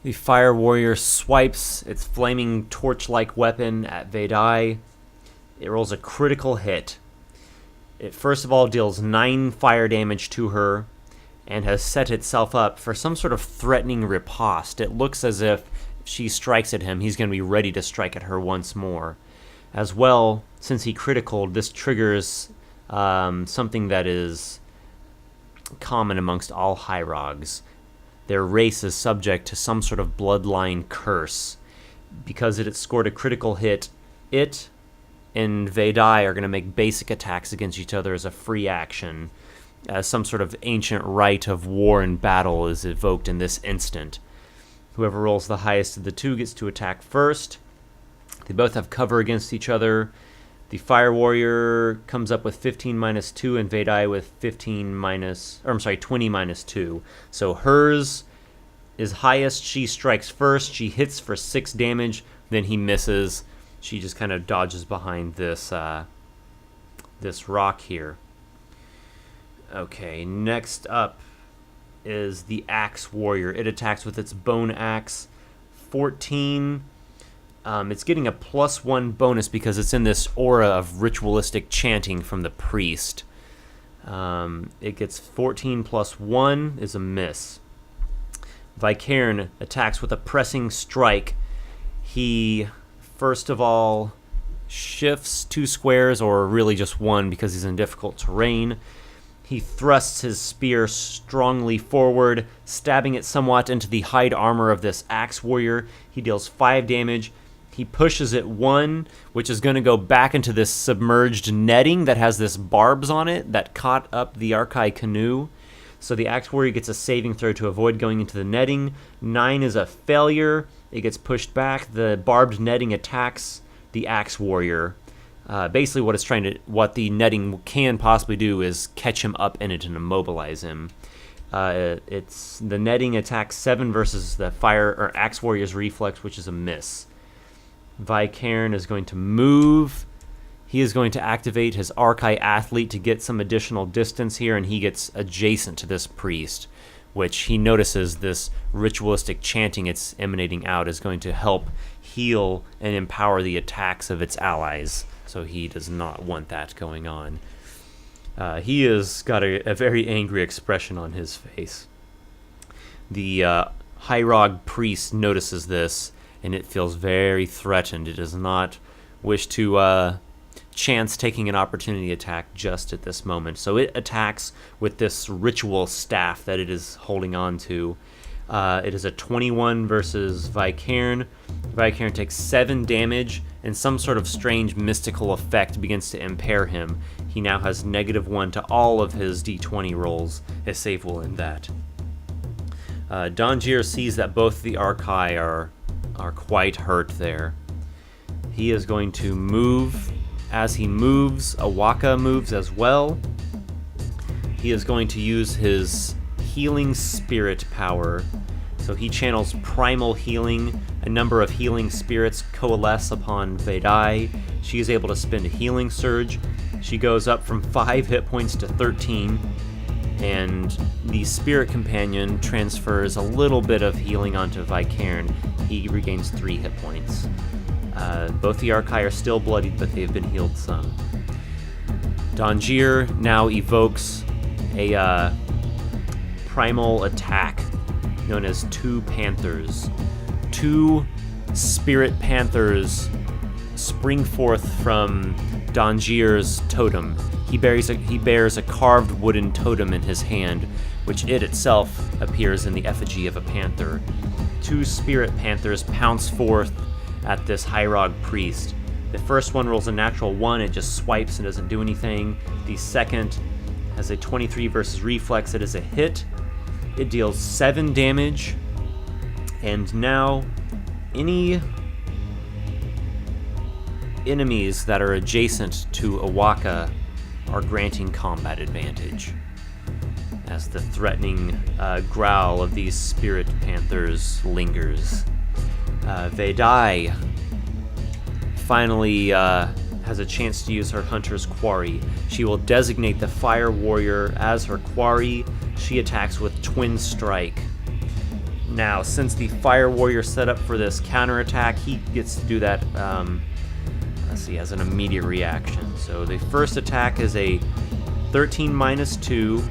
The Fire Warrior swipes its flaming torch-like weapon at Vae'dai. It rolls a critical hit. It first of all deals 9 fire damage to her and has set itself up for some sort of threatening riposte. It looks as if she strikes at him, he's going to be ready to strike at her once more. As well, since he criticaled, this triggers something that is common amongst all Hierogs. Their race is subject to some sort of bloodline curse. Because it had scored a critical hit, it and Vae'dai are going to make basic attacks against each other as a free action, as some sort of ancient rite of war and battle is evoked in this instant. Whoever rolls the highest of the two gets to attack first. They both have cover against each other. The Fire Warrior comes up with 15 minus 2 and Vae'dai with 20 minus 2. So hers is highest. She strikes first. She hits for 6 damage. Then he misses. She just kind of dodges behind this this rock here. Okay, next up is the Axe Warrior. It attacks with its bone axe. 14. It's getting a +1 bonus because it's in this aura of ritualistic chanting from the priest. It gets 14 plus 1 is a miss. Vai'cairn attacks with a pressing strike. He, first of all, shifts 2 squares, or really just 1 because he's in difficult terrain. He thrusts his spear strongly forward, stabbing it somewhat into the hide armor of this Axe Warrior. He deals 5 damage. He pushes it 1, which is going to go back into this submerged netting that has this barbs on it that caught up the Arkai canoe. So the Axe Warrior gets a saving throw to avoid going into the netting. 9 is a failure. It gets pushed back. The barbed netting attacks the Axe Warrior. Basically, what the netting can possibly do is catch him up in it and immobilize him. It's the netting attacks 7 versus the Axe Warrior's reflex, which is a miss. Vai'cairn is going to move. He is going to activate his Arkai Athlete to get some additional distance here, and he gets adjacent to this priest, which he notices this ritualistic chanting it's emanating out is going to help heal and empower the attacks of its allies. So he does not want that going on. He has got a very angry expression on his face. The Hierog priest notices this, and it feels very threatened. It does not wish to chance taking an opportunity attack just at this moment. So it attacks with this ritual staff that it is holding on to. It is a 21 versus Vai'cairn. Vai'cairn takes 7 damage, and some sort of strange mystical effect begins to impair him. He now has -1 to all of his d20 rolls. His save will end that. Donjir sees that both the Arkai are quite hurt there. He is going to move. As he moves, Awaka moves as well. He is going to use his healing spirit power. So he channels primal healing. A number of healing spirits coalesce upon Vae'dai. She is able to spend a healing surge. She goes up from 5 hit points to 13. And the spirit companion transfers a little bit of healing onto Vai'cairn. He regains 3 hit points. Both the Arkai are still bloodied, but they've been healed some. Donjir now evokes a primal attack known as 2 Panthers. 2 spirit panthers spring forth from Donjir's totem. He bears a carved wooden totem in his hand, which it itself appears in the effigy of a panther. 2 spirit panthers pounce forth at this Hierog priest. The first one rolls a natural 1, it just swipes and doesn't do anything. The second has a 23 versus reflex, it is a hit. It deals 7 damage. And now, any enemies that are adjacent to Awaka are granting combat advantage, as the threatening growl of these spirit panthers lingers. Vae'dai finally has a chance to use her Hunter's Quarry. She will designate the Fire Warrior as her quarry. She attacks with Twin Strike. Now, since the Fire Warrior set up for this counterattack, he gets to do that, let's see, as an immediate reaction. So the first attack is a 13 minus 2.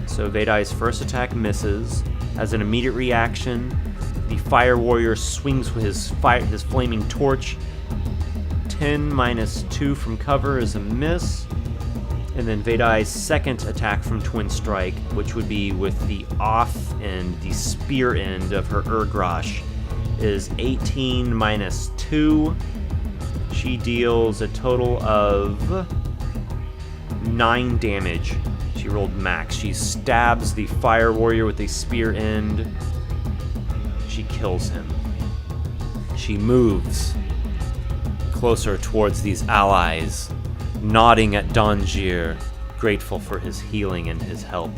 So Vae'dai's first attack misses. As an immediate reaction, the Fire Warrior swings with his flaming torch. 10 minus 2 from cover is a miss. And then Vae'dai's second attack from Twin Strike, which would be with the off and the spear end of her Urgrosh, is 18 minus 2. She deals a total of 9 damage. She rolled max. She stabs the Fire Warrior with a spear end. She kills him. She moves closer towards these allies, nodding at Donjir, grateful for his healing and his help.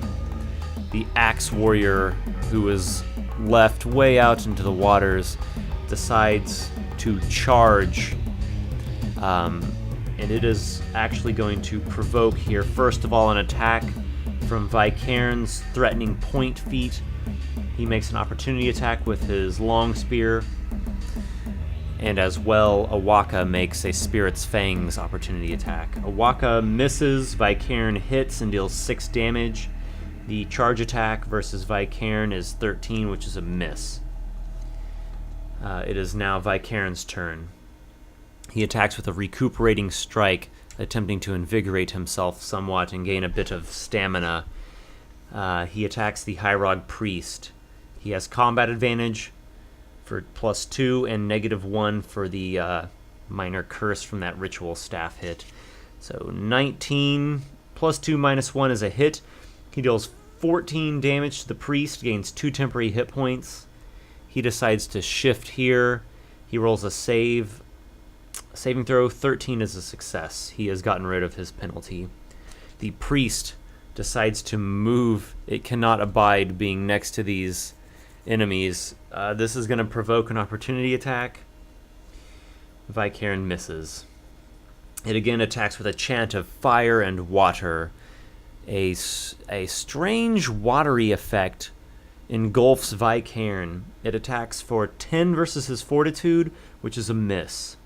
The Axe Warrior, who is left way out into the waters, decides to charge. And it is actually going to provoke here, first of all, an attack from Vai'cairn's threatening point feat. He makes an opportunity attack with his long spear. And as well, Awaka makes a Spirit's Fangs opportunity attack. Awaka misses, Vai'cairn hits and deals 6 damage. The charge attack versus Vai'cairn is 13, which is a miss. It is now Vai'cairn's turn. He attacks with a recuperating strike, attempting to invigorate himself somewhat and gain a bit of stamina. He attacks the Hierog Priest. He has combat advantage for +2 and -1 for the minor curse from that ritual staff hit. So 19 +2 -1 is a hit. He deals 14 damage to the priest, gains 2 temporary hit points. He decides to shift here. He rolls a saving throw. 13 is a success. He has gotten rid of his penalty. The priest decides to move. It cannot abide being next to these enemies. This is going to provoke an opportunity attack. Vai'cairn misses. It again attacks with a chant of fire and water. A strange watery effect engulfs Vai'cairn. It attacks for 10 versus his fortitude, which is a miss.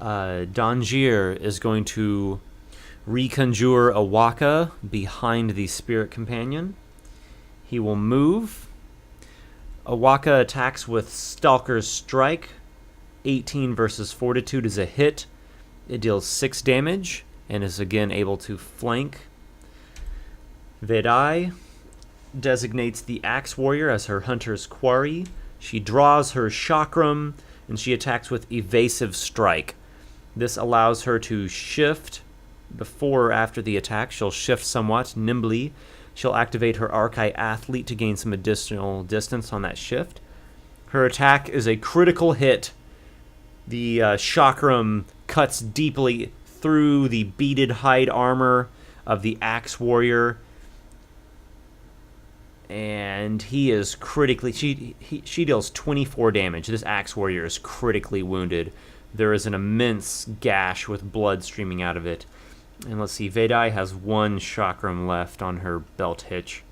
Donjir is going to reconjure Awaka behind the Spirit Companion. He will move. Awaka attacks with Stalker's Strike. 18 versus Fortitude is a hit. It deals 6 damage and is again able to flank. Vae'dai designates the Axe Warrior as her hunter's quarry. She draws her chakram and she attacks with Evasive Strike. This allows her to shift before or after the attack. She'll shift somewhat nimbly. She'll activate her Archai Athlete to gain some additional distance on that shift. Her attack is a critical hit. The chakram cuts deeply through the beaded hide armor of the Axe Warrior. And he is critically... She deals 24 damage. This Axe Warrior is critically wounded. There is an immense gash with blood streaming out of it. And let's see, Vae'dai has 1 chakram left on her belt hitch.